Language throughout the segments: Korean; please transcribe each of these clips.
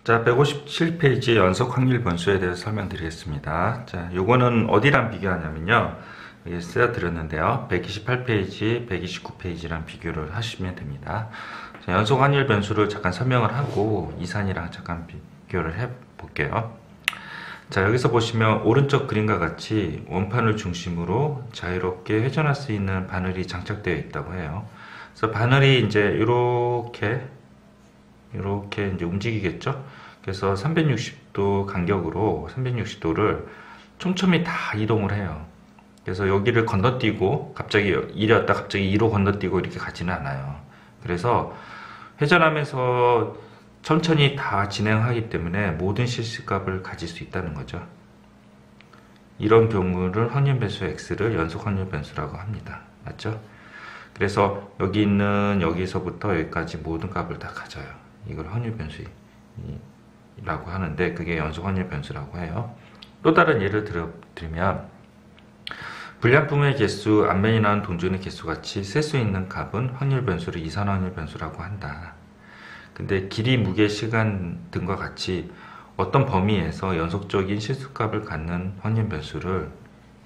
자, 157페이지 연속 확률 변수에 대해서 설명드리겠습니다. 자, 요거는 어디랑 비교하냐면요. 여기 쓰여드렸는데요. 128페이지, 129페이지랑 비교를 하시면 됩니다. 자, 연속 확률 변수를 잠깐 설명을 하고 이산이랑 잠깐 비교를 해 볼게요. 자, 여기서 보시면 오른쪽 그림과 같이 원판을 중심으로 자유롭게 회전할 수 있는 바늘이 장착되어 있다고 해요. 그래서 바늘이 이제 이렇게 이제 움직이겠죠. 그래서 360도 간격으로 360도를 촘촘히 다 이동을 해요. 그래서 여기를 건너뛰고 갑자기 1이었다 갑자기 2로 건너뛰고 이렇게 가지는 않아요. 그래서 회전하면서 천천히 다 진행하기 때문에 모든 실수값을 가질 수 있다는 거죠. 이런 경우를 확률 변수 x를 연속 확률 변수라고 합니다. 맞죠? 그래서 여기 있는 여기서부터 여기까지 모든 값을 다 가져요. 이걸 확률 변수라고 하는데 그게 연속 확률 변수라고 해요. 또 다른 예를 들면 불량품의 개수, 앞면이 나온 동전의 개수 같이 셀 수 있는 값은 확률 변수를 이산 확률 변수라고 한다. 근데 길이, 무게, 시간 등과 같이 어떤 범위에서 연속적인 실수값을 갖는 확률 변수를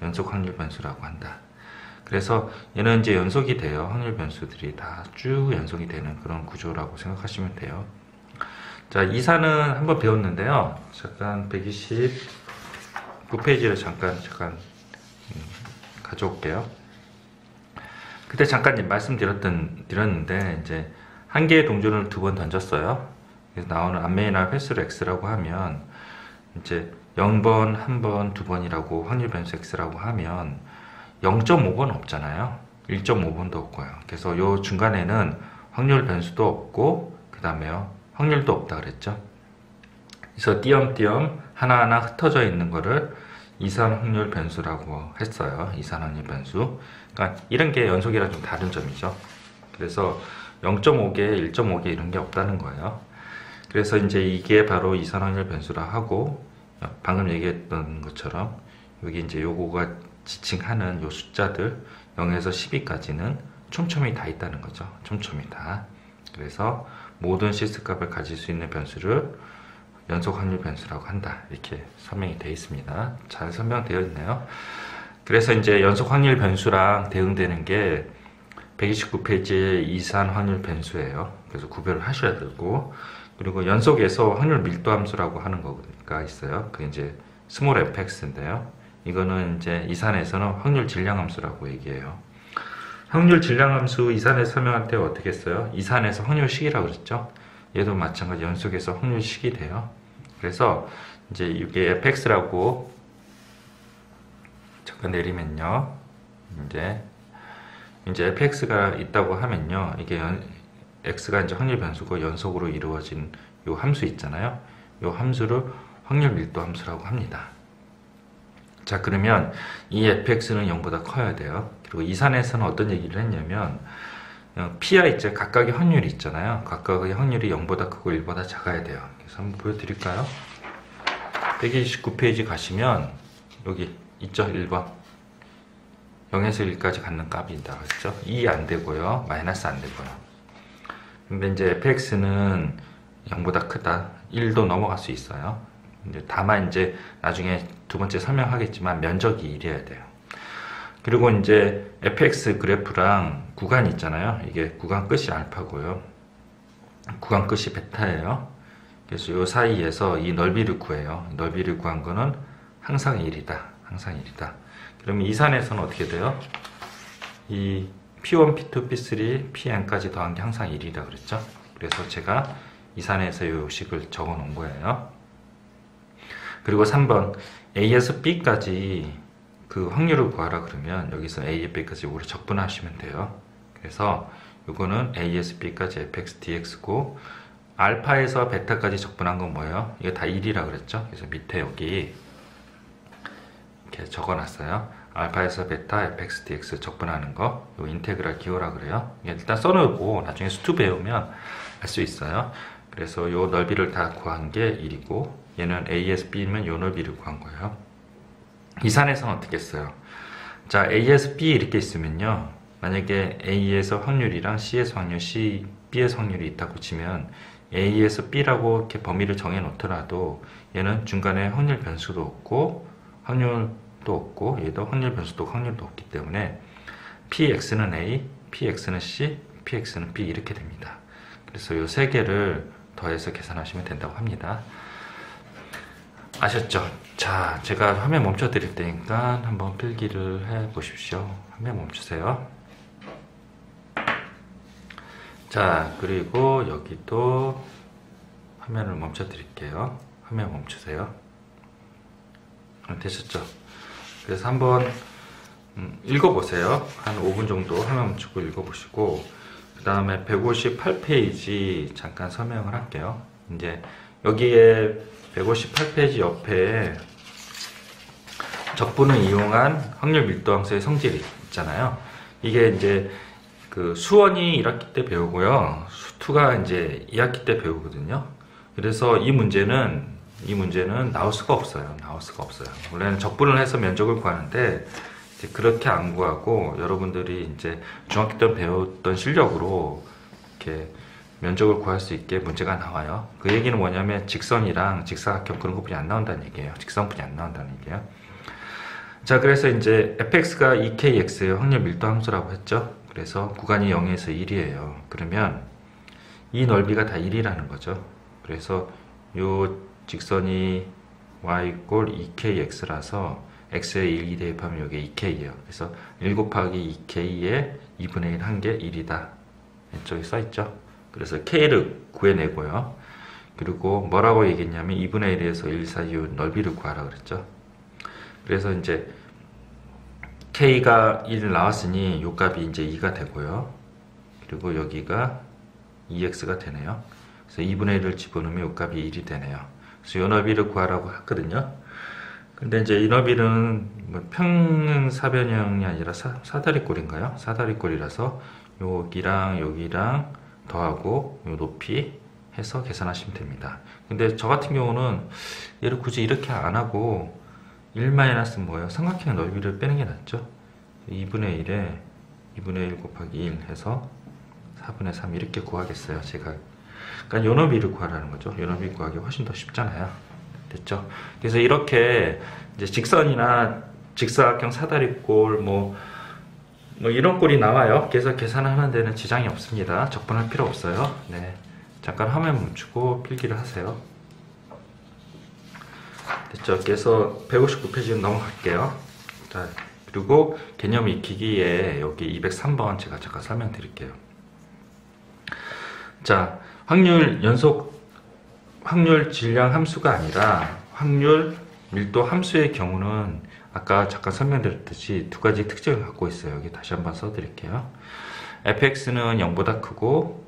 연속 확률 변수라고 한다. 그래서 얘는 이제 연속이 돼요. 확률 변수들이 다 쭉 연속이 되는 그런 구조라고 생각하시면 돼요. 자, 이산은 한번 배웠는데요. 잠깐 129페이지를 잠깐 가져올게요. 그때 잠깐 말씀드렸는데 이제 한 개의 동전을 두 번 던졌어요. 그래서 나오는 앞면이 나올 횟수를 x라고 하면 이제 0번, 1번, 2번이라고 확률 변수 x라고 하면 0.5번 없잖아요. 1.5번도 없고요. 그래서 요 중간에는 확률 변수도 없고 그 다음에요 확률도 없다 그랬죠. 그래서 띄엄띄엄 하나하나 흩어져 있는 거를 이산 확률 변수라고 했어요. 이산 확률 변수. 그러니까 이런 게 연속이랑 좀 다른 점이죠. 그래서 0.5개, 1.5개 이런 게 없다는 거예요. 그래서 이제 이게 바로 이산 확률 변수라 하고 방금 얘기했던 것처럼 여기 이제 요거가 지칭하는 요 숫자들 0에서 12까지는 촘촘히 다 있다는 거죠. 촘촘히 다. 그래서 모든 실수값을 가질 수 있는 변수를 연속 확률 변수라고 한다. 이렇게 설명이 되어 있습니다. 잘 설명되어 있네요. 그래서 이제 연속 확률 변수랑 대응되는 게 129페이지의 이산 확률 변수예요. 그래서 구별을 하셔야 되고, 그리고 연속에서 확률 밀도 함수라고 하는 거가 있어요. 그게 이제 스몰 fx인데요. 이거는 이제 이산에서는 확률 질량 함수라고 얘기해요. 확률 질량 함수 이산에서 설명할 때 어떻게 했어요? 이산에서 확률식이라고 그랬죠. 얘도 마찬가지 연속에서 확률식이 돼요. 그래서 이제 이게 fx라고 잠깐 내리면요. 이제 fx가 있다고 하면요. 이게 x가 이제 확률 변수고 연속으로 이루어진 요 함수 있잖아요. 요 함수를 확률 밀도 함수라고 합니다. 자, 그러면 이 fx는 0보다 커야 돼요. 그리고 이산에서는 어떤 얘기를 했냐면 p와 이제 각각의 확률이 있잖아요. 각각의 확률이 0보다 크고 1보다 작아야 돼요. 그래서 한번 보여드릴까요? 129페이지 가시면 여기 있죠. 1번 0에서 1까지 갖는 값이다 그랬죠. 2 안 되고요. 마이너스 안 되고요. 근데 이제 fx는 0보다 크다. 1도 넘어갈 수 있어요. 다만 이제 나중에 두 번째 설명하겠지만 면적이 1이어야 돼요. 그리고 이제 fx 그래프랑 구간이 있잖아요. 이게 구간 끝이 알파고요. 구간 끝이 베타예요. 그래서 이 사이에서 이 넓이를 구해요. 넓이를 구한 거는 항상 1이다. 항상 1이다. 그러면 이산에서는 어떻게 돼요? 이 P1, P2, P3, Pn까지 더한 게 항상 1이라 그랬죠. 그래서 제가 이산에서 이 식을 적어 놓은 거예요. 그리고 3번 A에서 B까지 그 확률을 구하라 그러면 여기서 A에서 B까지 우리 적분하시면 돼요. 그래서 이거는 A에서 B까지 fx dx고 알파에서 베타까지 적분한 건 뭐예요? 이게 다 1이라 그랬죠. 그래서 밑에 여기 이렇게 적어놨어요. 알파에서 베타 fx dx 적분하는 거, 요 인테그랄 기호라 그래요. 일단 써놓고 나중에 수투 배우면 알 수 있어요. 그래서 요 넓이를 다 구한 게 1이고 얘는 A에서 B면 요 넓이를 구한 거예요. 이산에서는 어떻게 했어요? 자, A에서 B 이렇게 있으면요. 만약에 A에서 확률이랑 C에서 확률, B에서 확률이 있다고 치면 A에서 B라고 이렇게 범위를 정해 놓더라도 얘는 중간에 확률 변수도 없고 확률도 없고 얘도 확률 변수도 없고 확률도 없기 때문에 Px는 A, Px는 C, Px는 B 이렇게 됩니다. 그래서 이 세 개를 더해서 계산하시면 된다고 합니다. 아셨죠? 자, 제가 화면 멈춰 드릴 테니까 한번 필기를 해 보십시오. 화면 멈추세요. 자, 그리고 여기도 화면을 멈춰 드릴게요. 화면 멈추세요. 되셨죠? 그래서 한번 읽어보세요. 한 5분 정도 화면 멈추고 읽어보시고 그 다음에 158페이지 잠깐 설명을 할게요. 이제 여기에 158페이지 옆에 적분을 이용한 확률 밀도 함수의 성질이 있잖아요. 이게 이제 그 수원이 1학기 때 배우고요. 수투가 이제 2학기 때 배우거든요. 그래서 이 문제는 나올 수가 없어요. 원래는 적분을 해서 면적을 구하는데 이제 그렇게 안 구하고 여러분들이 이제 중학교 때 배웠던 실력으로 이렇게 면적을 구할 수 있게 문제가 나와요. 그 얘기는 뭐냐면 직선이랑 직사각형 그런 것뿐이 안 나온다는 얘기예요. 직선뿐이 안 나온다는 얘기예요. 자, 그래서 이제 fx가 2kx의 확률 밀도 함수라고 했죠. 그래서 구간이 0에서 1이에요. 그러면 이 넓이가 다 1이라는 거죠. 그래서 요 직선이 y 꼴 2kx라서 x에 1이 대입하면 여기 2k예요. 그래서 1 곱하기 2k에 2분의 1 한 게 1이다. 왼쪽에 써있죠. 그래서 k를 구해내고요. 그리고 뭐라고 얘기했냐면 2분의 1에서 1 사이 넓이를 구하라 그랬죠. 그래서 이제 k가 1 나왔으니 요 값이 이제 2가 되고요. 그리고 여기가 2x가 되네요. 그래서 2분의 1을 집어넣으면 요 값이 1이 되네요. 그래서 요 넓이를 구하라고 했거든요. 근데 이제 이 넓이는 뭐 평행사변형이 아니라 사다리꼴인가요? 사다리꼴이라서 여기랑 여기랑 더하고 요 높이 해서 계산하시면 됩니다. 근데 저 같은 경우는 얘를 굳이 이렇게 안 하고 1 마이너스 뭐예요? 삼각형 넓이를 빼는 게 낫죠. 2분의 1에 2분의 1 곱하기 1 해서 4분의 3 이렇게 구하겠어요. 제가 그러니까 요 넓이를 구하라는 거죠. 요 넓이 구하기 훨씬 더 쉽잖아요. 됐죠? 그래서 이렇게 이제 직선이나 직사각형 사다리꼴 뭐 이런 꼴이 나와요. 그래서 계산하는 데는 지장이 없습니다. 적분할 필요 없어요. 네, 잠깐 화면 멈추고 필기를 하세요. 됐죠? 그래서 159페이지로 넘어갈게요. 자, 그리고 개념 익히기에 여기 203번 제가 잠깐 설명드릴게요. 자, 확률 질량 함수가 아니라 확률 밀도 함수의 경우는 아까 잠깐 설명드렸듯이 두 가지 특징을 갖고 있어요. 여기 다시 한번 써드릴게요. fx는 0보다 크고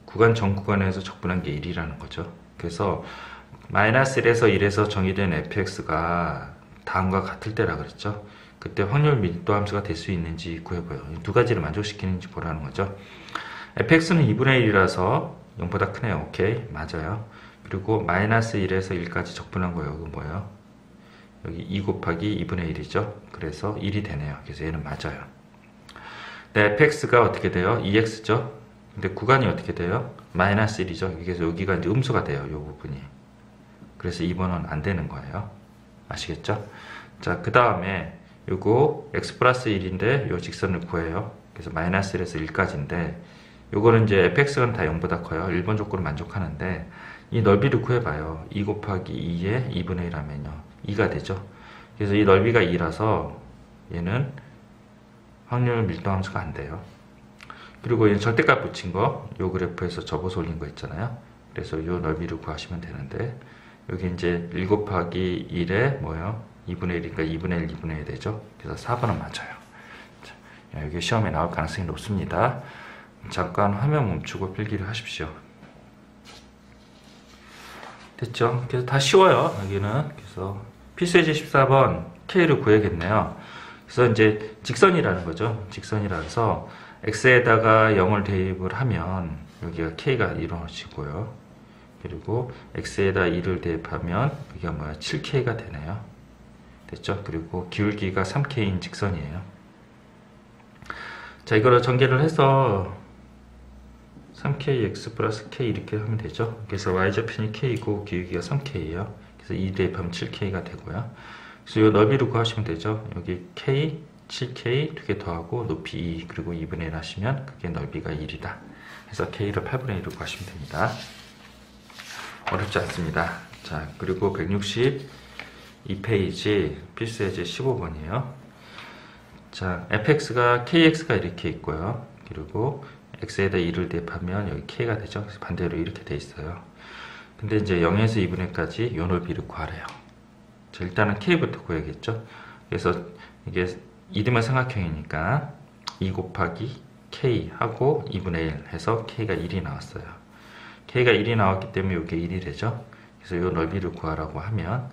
구간 전 구간에서 적분한 게 1이라는 거죠. 그래서 마이너스 1에서 1에서 정의된 fx가 다음과 같을 때라 그랬죠. 그때 확률 밀도 함수가 될 수 있는지 구해보요. 두 가지를 만족시키는지 보라는 거죠. fx는 2분의 1이라서 0보다 크네요. 오케이, 맞아요. 그리고 마이너스 1에서 1까지 적분한 거 여기 뭐예요? 여기 2 곱하기 2분의 1이죠. 그래서 1이 되네요. 그래서 얘는 맞아요. 네, fx가 어떻게 돼요? 2x죠. 근데 구간이 어떻게 돼요? 마이너스 1이죠. 그래서 여기가 이제 음수가 돼요. 이 부분이. 그래서 2번은 안 되는 거예요. 아시겠죠? 자, 그 다음에 요거 x 플러스 1인데 요 직선을 구해요. 그래서 마이너스 1에서 1까지인데 요거는 이제 fx는 다 0보다 커요. 1번 조건을 만족하는데 이 넓이를 구해봐요. 2 곱하기 2에 2분의 1 하면요 2가 되죠. 그래서 이 넓이가 2라서 얘는 확률 밀도 함수가 안 돼요. 그리고 얘는 절대값 붙인 거 요 그래프에서 접어서 올린 거 있잖아요. 그래서 요 넓이를 구하시면 되는데 여기 이제 1 곱하기 1에 뭐예요? 2분의 1이니까 2분의 1, 2분의 1 되죠. 그래서 4번은 맞아요. 자, 여기 시험에 나올 가능성이 높습니다. 잠깐 화면 멈추고 필기를 하십시오. 됐죠? 그래서 다 쉬워요. 여기는. 그래서 필수예제 14번 K를 구해야겠네요. 그래서 이제 직선이라는 거죠. 직선이라서 X에다가 0을 대입을 하면 여기가 K가 이루어지고요. 그리고 X에다 2를 대입하면 여기가 뭐야? 7K가 되네요. 됐죠? 그리고 기울기가 3K인 직선이에요. 자, 이거를 전개를 해서 3kx 플러스 k 이렇게 하면 되죠. 그래서 y좌편이 k이고 기울기가 3k예요. 그래서 2 대입하면 7k가 되고요. 그래서 이 넓이를 구하시면 되죠. 여기 k, 7k 두 개 더하고 높이 2 그리고 2분의 1 하시면 그게 넓이가 1이다. 그래서 k를 8분의 1로 구하시면 됩니다. 어렵지 않습니다. 자, 그리고 162페이지 필수 예제 15번이에요. 자, fx가 kx가 이렇게 있고요. 그리고 x에다 2를 대입하면 여기 k가 되죠. 그래서 반대로 이렇게 돼 있어요. 근데 이제 0에서 2분의 1까지 요 넓이를 구하래요. 자, 일단은 k부터 구해야겠죠. 그래서 이게 이름은 삼각형이니까 2 곱하기 k 하고 2분의 1 해서 k가 1이 나왔어요. k가 1이 나왔기 때문에 이게 1이 되죠. 그래서 요 넓이를 구하라고 하면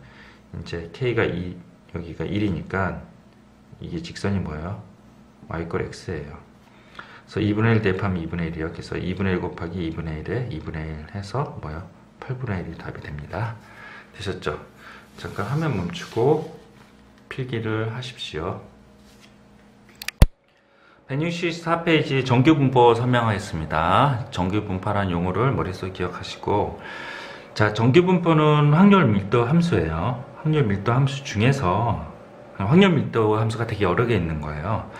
이제 k가 2, 여기가 1이니까 이게 직선이 뭐예요? y = x예요. 그래서 2분의 1 대입하면 2분의 1이요. 그래서 2분의 1 곱하기 2분의 1에 2분의 1 해서 뭐요? 8분의 1이 답이 됩니다. 되셨죠? 잠깐 화면 멈추고 필기를 하십시오. 164페이지 정규분포 설명하겠습니다. 정규분포라는 용어를 머릿속에 기억하시고, 자, 정규분포는 확률 밀도 함수예요. 확률 밀도 함수 중에서 확률 밀도 함수가 되게 여러 개 있는 거예요.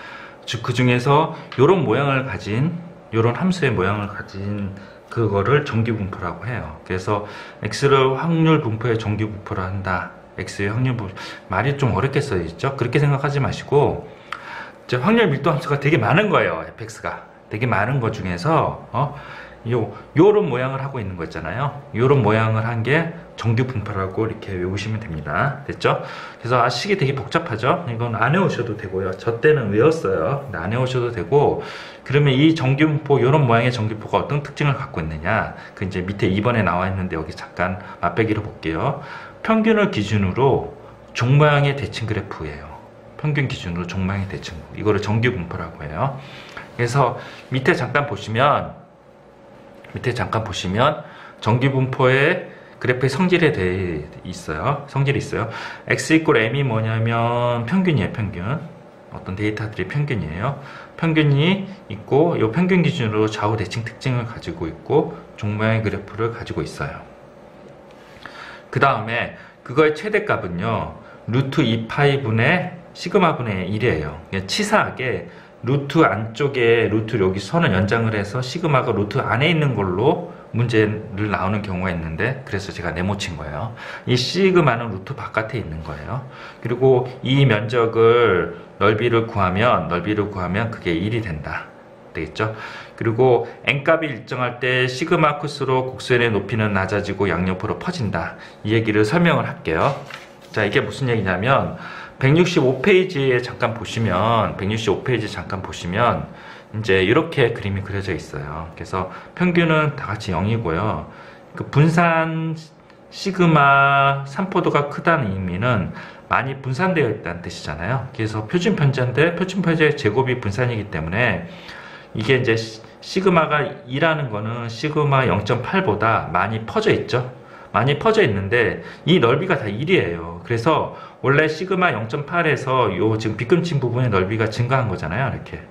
즉, 그 중에서 요런 모양을 가진, 요런 함수의 모양을 가진 그거를 정규분포라고 해요. 그래서 x를 확률 분포의 정규분포로 한다. x의 확률 분포, 말이 좀 어렵게 써있죠? 그렇게 생각하지 마시고, 확률 밀도 함수가 되게 많은 거예요. fx가 되게 많은 것 중에서 요런 모양을 하고 있는 거 있잖아요. 요런 모양을 한 게 정규분포라고 이렇게 외우시면 됩니다. 됐죠? 그래서 아시기 되게 복잡하죠? 이건 안 외우셔도 되고요. 저 때는 외웠어요. 근데 안 외우셔도 되고, 그러면 이 정규분포, 요런 모양의 정규분포가 어떤 특징을 갖고 있느냐, 그 이제 밑에 2번에 나와 있는데 여기 잠깐 맛배기로 볼게요. 평균을 기준으로 종 모양의 대칭 그래프예요. 평균 기준으로 종모양의 대칭, 이거를 정규분포라고 해요. 그래서 밑에 잠깐 보시면 정규분포의 그래프의 성질에 대해 있어요. 성질이 있어요. x = m이 뭐냐면 평균이에요. 평균. 어떤 데이터들이 평균이에요. 평균이 있고 이 평균 기준으로 좌우 대칭 특징을 가지고 있고 종모양의 그래프를 가지고 있어요. 그 다음에 그거의 최대값은요, 루트 2파이분의 시그마분의 1이에요. 치사하게 루트 안쪽에 루트 여기 선을 연장을 해서 시그마가 루트 안에 있는 걸로 문제를 나오는 경우가 있는데, 그래서 제가 네모친 거예요. 이 시그마는 루트 바깥에 있는 거예요. 그리고 이 면적을 넓이를 구하면 그게 1이 된다. 되겠죠? 그리고 n값이 일정할 때 시그마 클수록 곡선의 높이는 낮아지고 양옆으로 퍼진다. 이 얘기를 설명을 할게요. 자, 이게 무슨 얘기냐면 165페이지에 잠깐 보시면 이제 이렇게 그림이 그려져 있어요. 그래서 평균은 다 같이 0이고요. 그 분산 시그마 산포도가 크다는 의미는 많이 분산되어 있다는 뜻이잖아요. 그래서 표준 편제인데 표준 편제의 제곱이 분산이기 때문에 이게 이제 시그마가 2라는 거는 시그마 0.8보다 많이 퍼져 있죠. 많이 퍼져 있는데 이 넓이가 다 1이에요. 그래서 원래 시그마 0.8에서 요 지금 빗금친 부분의 넓이가 증가한 거잖아요. 이렇게.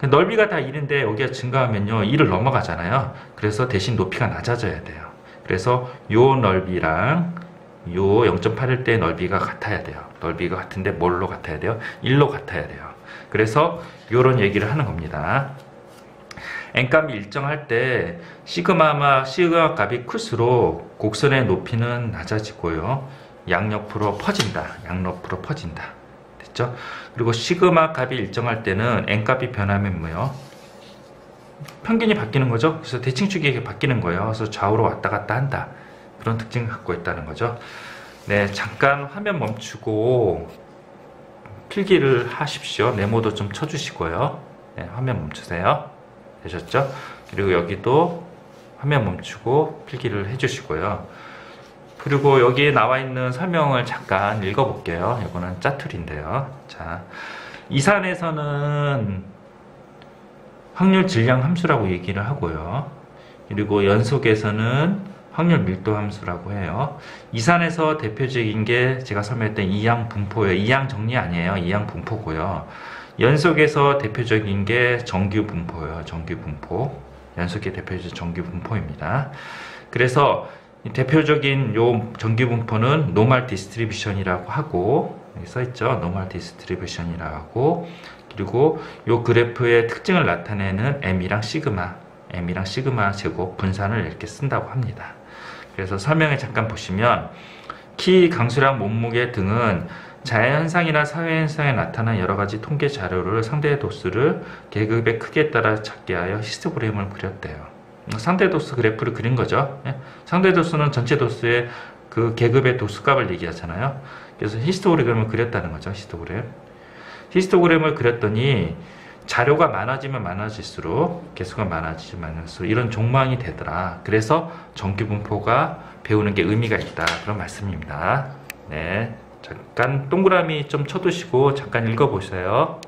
넓이가 다 1인데 여기가 증가하면요 1을 넘어가잖아요. 그래서 대신 높이가 낮아져야 돼요. 그래서 요 넓이랑 요 0.8일 때 넓이가 같아야 돼요. 넓이가 같은데 뭘로 같아야 돼요? 1로 같아야 돼요. 그래서 요런 얘기를 하는 겁니다. n값이 일정할 때 시그마 값이 클수록 곡선의 높이는 낮아지고요. 양옆으로 퍼진다. 됐죠? 그리고 시그마 값이 일정할 때는 n값이 변하면 뭐요? 평균이 바뀌는 거죠. 그래서 대칭축이 바뀌는 거예요. 그래서 좌우로 왔다 갔다 한다. 그런 특징을 갖고 있다는 거죠. 네, 잠깐 화면 멈추고 필기를 하십시오. 네모도 좀 쳐주시고요. 네, 화면 멈추세요. 되셨죠? 그리고 여기도 화면 멈추고 필기를 해주시고요. 그리고 여기에 나와 있는 설명을 잠깐 읽어볼게요. 이거는 짜투리인데요. 자, 이산에서는 확률 질량 함수라고 얘기를 하고요. 그리고 연속에서는 확률 밀도 함수라고 해요. 이산에서 대표적인 게 제가 설명했던 이항 분포예요. 이항 정리 아니에요. 이항 분포고요. 연속에서 대표적인 게 정규 분포예요. 정규 분포. 연속의 대표적 정규 분포입니다. 그래서 대표적인 요 정규 분포는 노멀 디스트리뷰션이라고 하고, 여기 써있죠. 노멀 디스트리뷰션이라고 하고, 그리고 요 그래프의 특징을 나타내는 M이랑 시그마 제곱 분산을 이렇게 쓴다고 합니다. 그래서 설명을 잠깐 보시면, 키, 강수량, 몸무게 등은 자연현상이나 사회현상에 나타난 여러가지 통계 자료를 상대 도수를 계급의 크기에 따라 찾게 하여 히스토그램을 그렸대요. 상대 도수 그래프를 그린 거죠. 상대 도수는 전체 도수의 그 계급의 도수값을 얘기하잖아요. 그래서 히스토그램을 그렸다는 거죠. 히스토그램을 그렸더니 자료가 많아지면 많아질수록, 개수가 많아지면 많을수록 이런 종망이 되더라. 그래서 정규 분포가 배우는 게 의미가 있다, 그런 말씀입니다. 네, 잠깐 동그라미 좀 쳐두시고 잠깐 읽어보세요.